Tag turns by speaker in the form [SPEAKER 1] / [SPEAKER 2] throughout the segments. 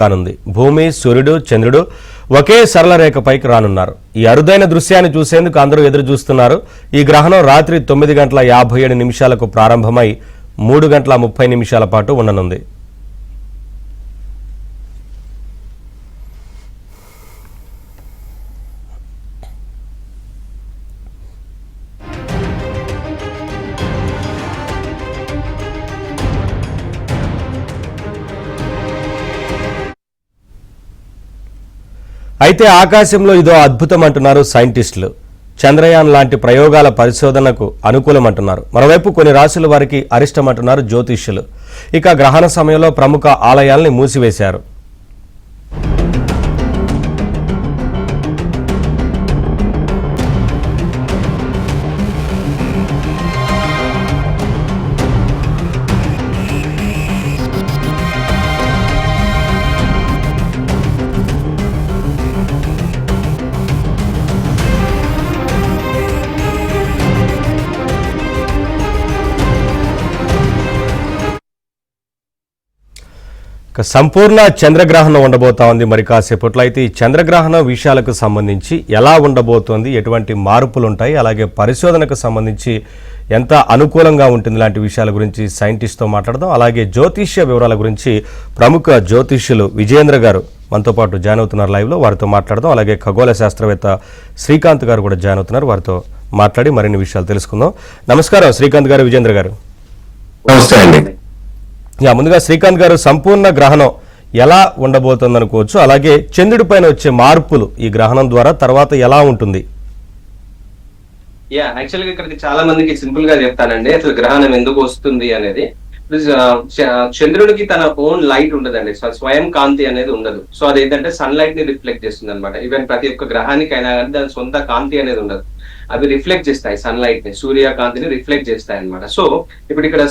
[SPEAKER 1] కానుంది. భూమి, సూర్యుడు, చంద్రుడు ఒకే సరళ రేఖపైకి రానున్నారు. ఈ అరుదైన దృశ్యాన్ని చూసేందుకు అందరూ ఎదురు చూస్తున్నారు. ఈ గ్రహణం రాత్రి 9:57 ప్రారంభమై 3:30 పాటు ఉండనుంది. అయితే ఆకాశంలో ఇదో అద్భుతం అంటున్నారు సైంటిస్టులు. చంద్రయాన్ లాంటి ప్రయోగాల పరిశోధనకు అనుకూలమంటున్నారు. మరోవైపు కొన్ని రాశుల వారికి అరిష్టమంటున్నారు జ్యోతిష్యులు. ఇక గ్రహణ సమయంలో ప్రముఖ ఆలయాల్ని మూసివేశారు. సంపూర్ణ చంద్రగ్రహణం ఉండబోతా ఉంది మరి కాసేపట్లో. అయితే ఈ చంద్రగ్రహణ విషయాలకు సంబంధించి ఎలా ఉండబోతోంది, ఎటువంటి మార్పులు ఉంటాయి, అలాగే పరిశోధనకు సంబంధించి ఎంత అనుకూలంగా ఉంటుంది లాంటి విషయాల గురించి సైంటిస్ట్తో మాట్లాడదాం. అలాగే జ్యోతిష్య వివరాల గురించి ప్రముఖ జ్యోతిష్యులు విజయేంద్ర గారు మనతో పాటు జాయిన్ అవుతున్నారు లైవ్లో, వారితో మాట్లాడదాం. అలాగే ఖగోళ శాస్త్రవేత్త శ్రీకాంత్ గారు కూడా జాయిన్ అవుతున్నారు, వారితో మాట్లాడి మరిన్ని విషయాలు తెలుసుకుందాం. నమస్కారం శ్రీకాంత్ గారు, విజయేంద్ర గారు.
[SPEAKER 2] నమస్తే అండి.
[SPEAKER 1] ముందుగా శ్రీకాంత్ గారు, సంపూర్ణ గ్రహణం ఎలా ఉండబోతుంది అనుకోవచ్చు, అలాగే చంద్రుడి పైన వచ్చే మార్పులు ఈ గ్రహణం ద్వారా తర్వాత ఎలా ఉంటుంది?
[SPEAKER 2] యాక్చువల్ గా ఇక్కడికి చాలా మందికి సింపుల్ గా చెప్తానండి అసలు గ్రహణం ఎందుకు వస్తుంది అనేది. చంద్రుడికి తన ఓన్ లైట్ ఉండదండి, స్వయం కాంతి అనేది ఉండదు. సో అదేంటంటే సన్ లైట్ ని రిఫ్లెక్ట్ చేస్తుంది అనమాట. ఈవెన్ ప్రతి ఒక్క గ్రహానికి అయినా కానీ దాని సొంత కాంతి అనేది ఉండదు, అవి రిఫ్లెక్ట్ చేస్తాయి సన్ లైట్ ని, సూర్యకాంతిని రిఫ్లెక్ట్ చేస్తాయి అనమాట. సో ఇప్పుడు ఇక్కడ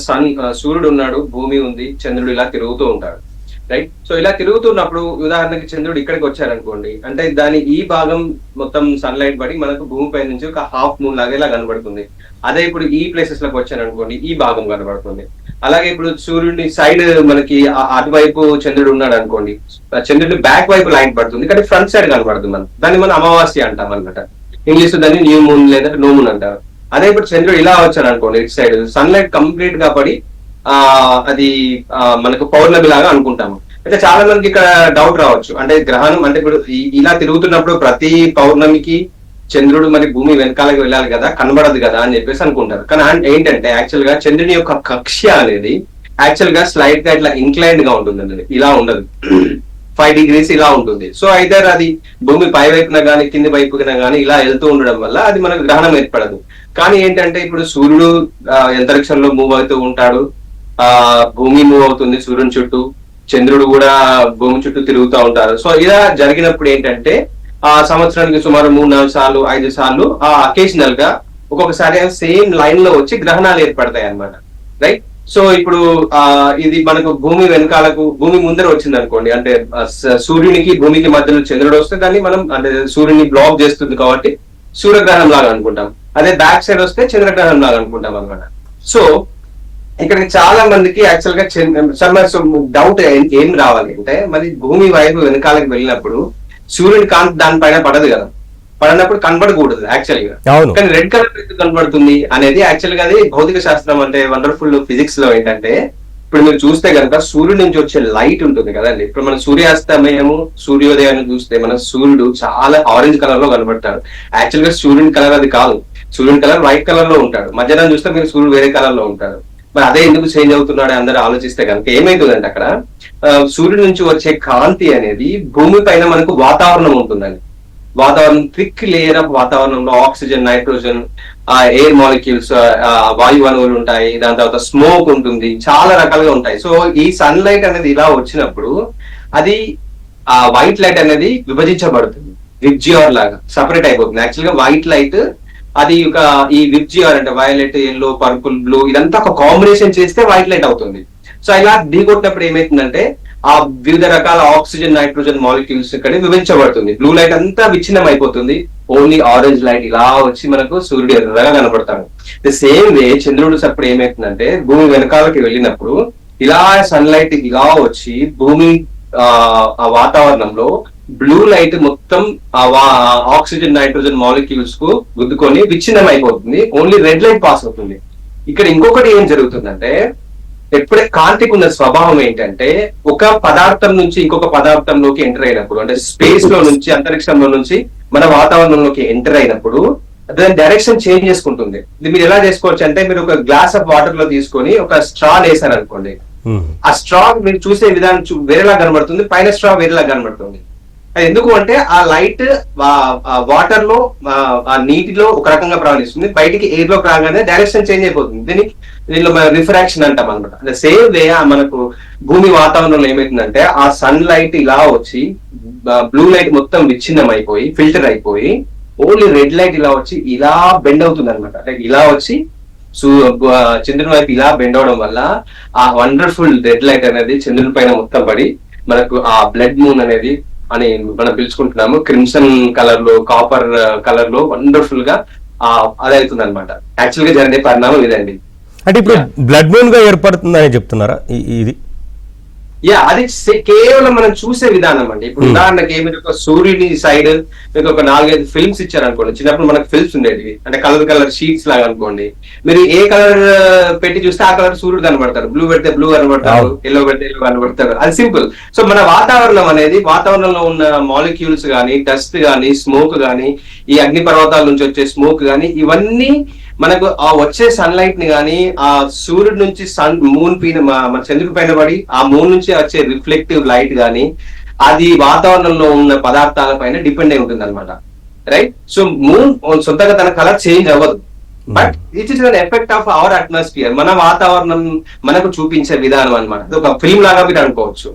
[SPEAKER 2] సూర్యుడు ఉన్నాడు, భూమి ఉంది, చంద్రుడు ఇలా తిరుగుతూ ఉంటాడు, రైట్? సో ఇలా తిరుగుతున్నప్పుడు ఉదాహరణకి చంద్రుడు ఇక్కడికి వచ్చారనుకోండి, అంటే దాని ఈ భాగం మొత్తం సన్ లైట్ పడి మనకు భూమిపై నుంచి ఒక హాఫ్ మూన్ లాగా ఇలా కనబడుతుంది. అదే ఇప్పుడు ఈ ప్లేసెస్ లోకి వచ్చారనుకోండి, ఈ భాగం కనబడుతుంది. అలాగే ఇప్పుడు సూర్యుడిని సైడ్ మనకి అటువైపు చంద్రుడు ఉన్నాడు అనుకోండి, చంద్రుడి బ్యాక్ వైపు లైట్ పడుతుంది, కానీ ఫ్రంట్ సైడ్ కనబడుతుంది. దాన్ని మనం అమావాస్య అంటాం అనమాట. ఇంగ్లీష్ దాన్ని న్యూ మూన్ లేదా నో మూన్ అంటారు. అదే ఇప్పుడు చంద్రుడు ఇలా వచ్చారు అనుకోండి, ఇటు సైడ్ సన్ లైట్ కంప్లీట్ గా పడి అది మనకు పౌర్ణమి లాగా అనుకుంటాము. అయితే చాలా మందికి ఇక్కడ డౌట్ రావచ్చు, అంటే గ్రహణం అంటే ఇప్పుడు ఇలా తిరుగుతున్నప్పుడు ప్రతి పౌర్ణమికి చంద్రుడు మరి భూమి వెనకాలకి వెళ్ళాలి కదా, కనబడదు కదా అని చెప్పేసి అనుకుంటారు. కానీ ఏంటంటే యాక్చువల్ గా చంద్రుని యొక్క కక్ష్య అనేది యాక్చువల్ గా స్లైట్ గా ఇట్లా ఇంక్లైన్డ్ గా ఉంటుంది, ఇలా ఉండదు, 5 degrees ఇలా ఉంటుంది. సో అయితే అది భూమి పై వైపున కానీ కింది వైపున కానీ ఇలా వెళ్తూ ఉండడం వల్ల అది మనకు గ్రహణం ఏర్పడదు. కానీ ఏంటంటే ఇప్పుడు సూర్యుడు అంతరిక్షంలో మూవ్ అవుతూ ఉంటాడు, భూమి మూవ్ అవుతుంది సూర్యుని చుట్టూ, చంద్రుడు కూడా భూమి చుట్టూ తిరుగుతూ ఉంటారు. సో ఇలా జరిగినప్పుడు ఏంటంటే ఆ సంవత్సరానికి సుమారు 3-4 సార్లు 5 సార్లు అకేషనల్ గా ఒక్కొక్కసారి సేమ్ లైన్ లో వచ్చి గ్రహణాలు ఏర్పడతాయి అన్నమాట, రైట్? సో ఇప్పుడు ఇది మనకు భూమి వెనకాలకు భూమి ముందర వచ్చింది అనుకోండి, అంటే సూర్యునికి భూమికి మధ్యలో చంద్రుడు వస్తే దాన్ని మనం అంటే సూర్యుని బ్లాక్ చేస్తుంది కాబట్టి సూర్యగ్రహణం లాగా అనుకుంటాం. అదే బ్యాక్ సైడ్ వస్తే చంద్రగ్రహణం లాగా అనుకుంటాం అనమాట. సో ఇక్కడ చాలా మందికి యాక్చువల్ గా డౌట్ ఏం రావాలి అంటే, మరి భూమి వైపు వెనకాలకి వెళ్ళినప్పుడు సూర్యుని కాంతి దానిపైన పడదు కదా, పడినప్పుడు కనబడకూడదు యాక్చువల్ గా. కానీ రెడ్ కలర్ ఎందుకు కనబడుతుంది అనేది యాక్చువల్ గా అది భౌతిక శాస్త్రం అంటే వండర్ఫుల్ ఫిజిక్స్ లో ఏంటంటే, ఇప్పుడు మీరు చూస్తే కనుక సూర్యుడి నుంచి వచ్చే లైట్ ఉంటుంది కదండి. ఇప్పుడు మనం సూర్యాస్తమయము సూర్యోదయాన్ని చూస్తే మన సూర్యుడు చాలా ఆరెంజ్ కలర్ లో కనబడతాడు. యాక్చువల్ గా సూర్యుని కలర్ అది కాదు, సూర్యుని కలర్ వైట్ కలర్ లో ఉంటాడు. మధ్యాహ్నం చూస్తే మీరు సూర్యుడు వేరే కలర్ లో ఉంటాడు. మరి అదే ఎందుకు చేంజ్ అవుతున్నాడు అందరూ ఆలోచిస్తే కనుక ఏమైతుందంటే, అక్కడ సూర్యుడి నుంచి వచ్చే కాంతి అనేది భూమి పైన మనకు వాతావరణం ఉంటుందండి. వాతావరణం థిక్ లేయర్ ఆఫ్ వాతావరణంలో ఆక్సిజన్, నైట్రోజన్, ఎయిర్ మాలిక్యూల్స్, వాయు అణువులు ఉంటాయి, దాని తర్వాత స్మోక్ ఉంటుంది, చాలా రకాలుగా ఉంటాయి. సో ఈ సన్ లైట్ అనేది ఇలా వచ్చినప్పుడు అది ఆ వైట్ లైట్ అనేది విభజించబడుతుంది, విబ్జిఆర్ లాగా సపరేట్ అయిపోతుంది. యాక్చువల్ గా వైట్ లైట్ అది ఒక ఈ విబ్జిఆర్ అంటే వైలెట్, ఎల్లో, పర్పుల్, బ్లూ ఇదంతా ఒక కాంబినేషన్ చేస్తే వైట్ లైట్ అవుతుంది. సో ఇలా ఢీకొట్టినప్పుడు ఏమైతుందంటే ఆ వివిధ రకాల ఆక్సిజన్, నైట్రోజన్ మాలిక్యూల్స్ ఇక్కడ విభజించబడుతుంది. బ్లూ లైట్ అంతా విచ్ఛిన్నం అయిపోతుంది, ఓన్లీ ఆరెంజ్ లైట్ ఇలా వచ్చి మనకు సూర్యుడు ఎర్రగా కనబడతాడు. ది సేమ్ వే చంద్రుడు అప్పుడు ఏమైతుందంటే భూమి వెనకాలకి వెళ్ళినప్పుడు ఇలా సన్ లైట్ ఇలా వచ్చి భూమి ఆ వాతావరణంలో బ్లూ లైట్ మొత్తం ఆక్సిజన్ నైట్రోజన్ మాలిక్యూల్స్ కు గుద్దుకొని విచ్ఛిన్నం అయిపోతుంది, ఓన్లీ రెడ్ లైట్ పాస్ అవుతుంది. ఇక్కడ ఇంకొకటి ఏం జరుగుతుందంటే, ఎప్పుడే కాంతికి ఉన్న స్వభావం ఏంటంటే, ఒక పదార్థం నుంచి ఇంకొక పదార్థంలోకి ఎంటర్ అయినప్పుడు, అంటే స్పేస్ లో నుంచి అంతరిక్షంలో నుంచి మన వాతావరణంలోకి ఎంటర్ అయినప్పుడు దాని డైరెక్షన్ చేంజ్ చేసుకుంటుంది. ఇది మీరు ఎలా చేసుకోవచ్చు అంటే, మీరు ఒక గ్లాస్ ఆఫ్ వాటర్ లో తీసుకొని ఒక స్ట్రా వేసారు అనుకోండి, ఆ స్ట్రా మీరు చూసే విధానం వేరేలా కనబడుతుంది, పైన స్ట్రా వేరేలా కనబడుతుంది. అది ఎందుకు అంటే ఆ లైట్ వాటర్ లో ఆ నీటిలో ఒక రకంగా ప్రవహిస్తుంది, బయటికి ఎయిర్ లోకి రాగానే డైరెక్షన్ చేంజ్ అయిపోతుంది. దీనిలో రిఫ్రాక్షన్ అంటాం అనమాట. అంటే సేమ్ వే మనకు భూమి వాతావరణంలో ఏమైతుందంటే, ఆ సన్ లైట్ ఇలా వచ్చి బ్లూ లైట్ మొత్తం విచ్ఛిన్నం అయిపోయి ఫిల్టర్ అయిపోయి ఓన్లీ రెడ్ లైట్ ఇలా వచ్చి ఇలా బెండ్ అవుతుంది అనమాట. లైక్ ఇలా వచ్చి చంద్రుని వైపు ఇలా బెండ్ అవడం వల్ల ఆ వండర్ఫుల్ రెడ్ లైట్ అనేది చంద్రుని పైన మొత్తం పడి మనకు ఆ బ్లడ్ మూన్ అనేది అని మనం పిలుచుకుంటున్నాము, క్రిమ్సన్ కలర్ లో, కాపర్ కలర్ లో వండర్ఫుల్ గా అది అవుతుంది అనమాట. యాక్చువల్ గా జరిగే పరిణామం ఇదండి.
[SPEAKER 1] అంటే ఇప్పుడు బ్లడ్ మూన్ గా ఏర్పడుతుందని చెప్తున్నారా ఇది?
[SPEAKER 2] అది కేవలం మనం చూసే విధానం అండి. ఇప్పుడు ఉదాహరణకి మీరు ఒక సూర్యుని సైడ్ మీకు ఒక 4-5 ఫిల్మ్స్ ఇచ్చారనుకోండి, చిన్నప్పుడు మనకు ఫిల్మ్స్ ఉండేవి, అంటే కలర్ షీట్స్ లాగా అనుకోండి. మీరు ఏ కలర్ పెట్టి చూస్తే ఆ కలర్ సూర్యుడు కనబడతారు, బ్లూ పెడితే బ్లూ కనబడతారు, ఎల్లో పెడితే ఎల్లో కనబడతారు. అది సింపుల్. సో మన వాతావరణం అనేది, వాతావరణంలో ఉన్న మాలిక్యూల్స్ కానీ, డస్ట్ కానీ, స్మోక్ కానీ, ఈ అగ్ని పర్వతాల నుంచి వచ్చే స్మోక్ కానీ, ఇవన్నీ మనకు ఆ వచ్చే సన్ లైట్ ని కానీ, ఆ సూర్యుడి నుంచి మూన్ పైన మన చంద్రుడి పైన పడి ఆ మూన్ నుంచి వచ్చే రిఫ్లెక్టివ్ లైట్ కానీ, అది వాతావరణంలో ఉన్న పదార్థాల పైన డిపెండ్ అయి ఉంటుంది అనమాట. రైట్? సో మూన్ సొంతంగా తన కలర్ చేంజ్ అవ్వదు, but it is an effect of our atmosphere, మన వాతావరణం మనకు చూపించే విధానం అనమాట. ఒక ఫిల్మ్ లాగా మీరు అనుకోవచ్చు.